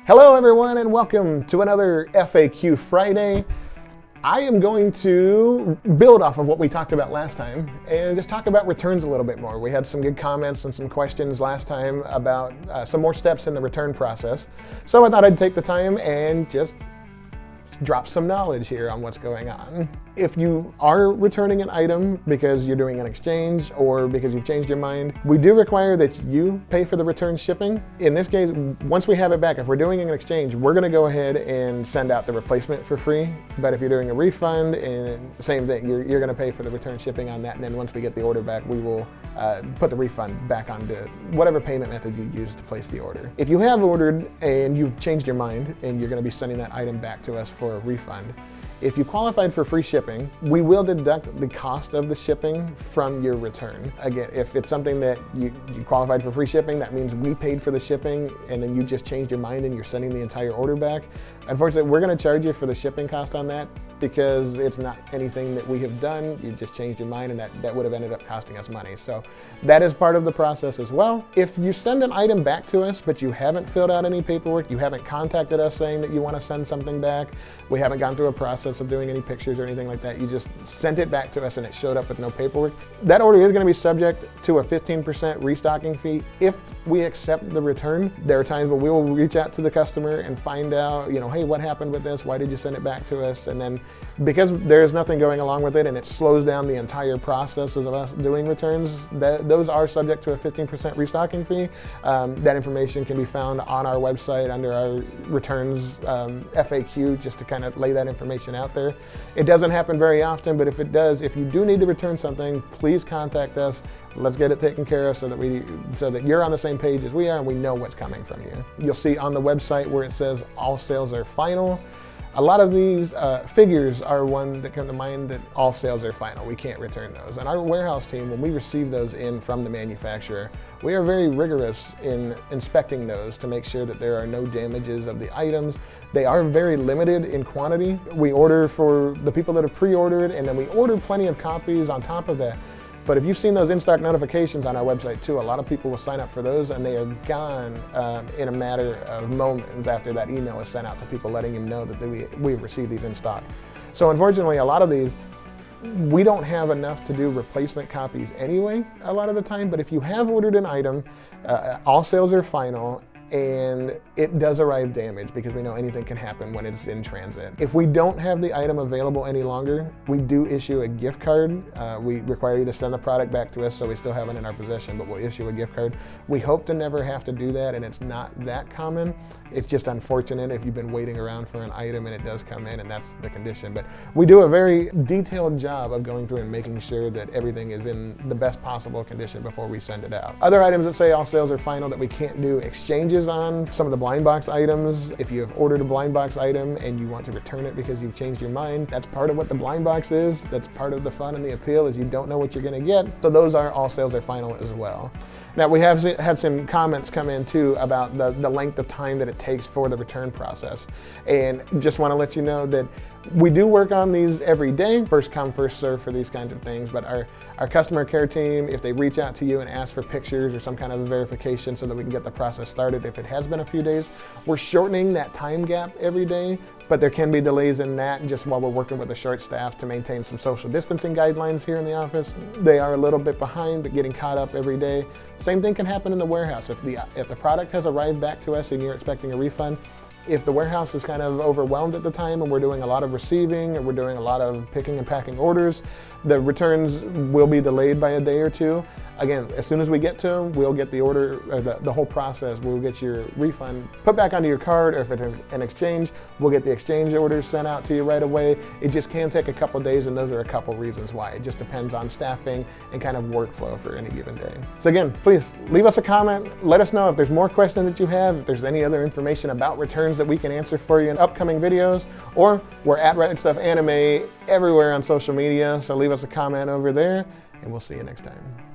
Hello everyone and welcome to another FAQ Friday. I am going to build off of what we talked about last time and just talk about returns a little bit more. We had some good comments and some questions last time about some more steps in the return process. So I thought I'd take the time and just drop some knowledge here on what's going on. If you are returning an item because you're doing an exchange or because you've changed your mind, we do require that you pay for the return shipping. In this case, once we have it back, if we're doing an exchange, we're going to go ahead and send out the replacement for free. But if you're doing a refund, and same thing, you're going to pay for the return shipping on that. And then once we get the order back, we will put the refund back onto whatever payment method you use to place the order. If you have ordered and you've changed your mind and you're going to be sending that item back to us for a refund, if you qualified for free shipping, we will deduct the cost of the shipping from your return. Again, if it's something that you qualified for free shipping, that means we paid for the shipping and then you just changed your mind and you're sending the entire order back. Unfortunately, we're going to charge you for the shipping cost on that because it's not anything that we have done. You just changed your mind and that would have ended up costing us money. So that is part of the process as well. If you send an item back to us, but you haven't filled out any paperwork, you haven't contacted us saying that you want to send something back, we haven't gone through a process of doing any pictures or anything like that, you just sent it back to us and it showed up with no paperwork, that order is going to be subject to a 15% restocking fee. If we accept the return, there are times where we will reach out to the customer and find out, hey, what happened with this? Why did you send it back to us? And then because there's nothing going along with it and it slows down the entire process of us doing returns, those are subject to a 15% restocking fee. That information can be found on our website under our returns FAQ, just to kind of lay that information out there. It doesn't happen very often, but if it does, if you do need to return something, please contact us. Let's get it taken care of so that you're on the same page as we are and we know what's coming from you. You'll see on the website where it says all sales are final. A lot of these figures are one that come to mind that all sales are final. We can't return those. And our warehouse team, when we receive those in from the manufacturer, we are very rigorous in inspecting those to make sure that there are no damages of the items. They are very limited in quantity. We order for the people that have pre-ordered, and then we order plenty of copies on top of that. But if you've seen those in-stock notifications on our website too, a lot of people will sign up for those and they are gone in a matter of moments after that email is sent out to people letting them know that we have received these in stock. So unfortunately, a lot of these, we don't have enough to do replacement copies anyway, a lot of the time. But if you have ordered an item, all sales are final, and it does arrive damaged because we know anything can happen when it's in transit. If we don't have the item available any longer, we do issue a gift card. We require you to send the product back to us so we still have it in our possession, but we'll issue a gift card. We hope to never have to do that, and it's not that common. It's just unfortunate if you've been waiting around for an item and it does come in and that's the condition. But we do a very detailed job of going through and making sure that everything is in the best possible condition before we send it out. Other items that say all sales are final that we can't do exchanges on, some of the blind box items. If you have ordered a blind box item and you want to return it because you've changed your mind, that's part of what the blind box is. That's part of the fun and the appeal, is you don't know what you're going to get. So those are all sales are final as well. Now, we have had some comments come in too about the length of time that it takes for the return process. And just want to let you know that we do work on these every day, first come, first serve for these kinds of things. But our customer care team, if they reach out to you and ask for pictures or some kind of a verification so that we can get the process started, if it has been a few days, we're shortening that time gap every day. But there can be delays in that just while we're working with a short staff to maintain some social distancing guidelines here in the office. They are a little bit behind, but getting caught up every day. Same thing can happen in the warehouse. If the product has arrived back to us and you're expecting a refund, if the warehouse is kind of overwhelmed at the time and we're doing a lot of receiving and we're doing a lot of picking and packing orders, the returns will be delayed by a day or two. Again, as soon as we get to them, we'll get the order, or the whole process. We'll get your refund put back onto your card, or if it's an exchange, we'll get the exchange orders sent out to you right away. It just can take a couple days, and those are a couple reasons why. It just depends on staffing and kind of workflow for any given day. So again, please leave us a comment. Let us know if there's more questions that you have, if there's any other information about returns that we can answer for you in upcoming videos, or we're at Red Stuff Anime everywhere on social media, so leave us a comment over there, and we'll see you next time.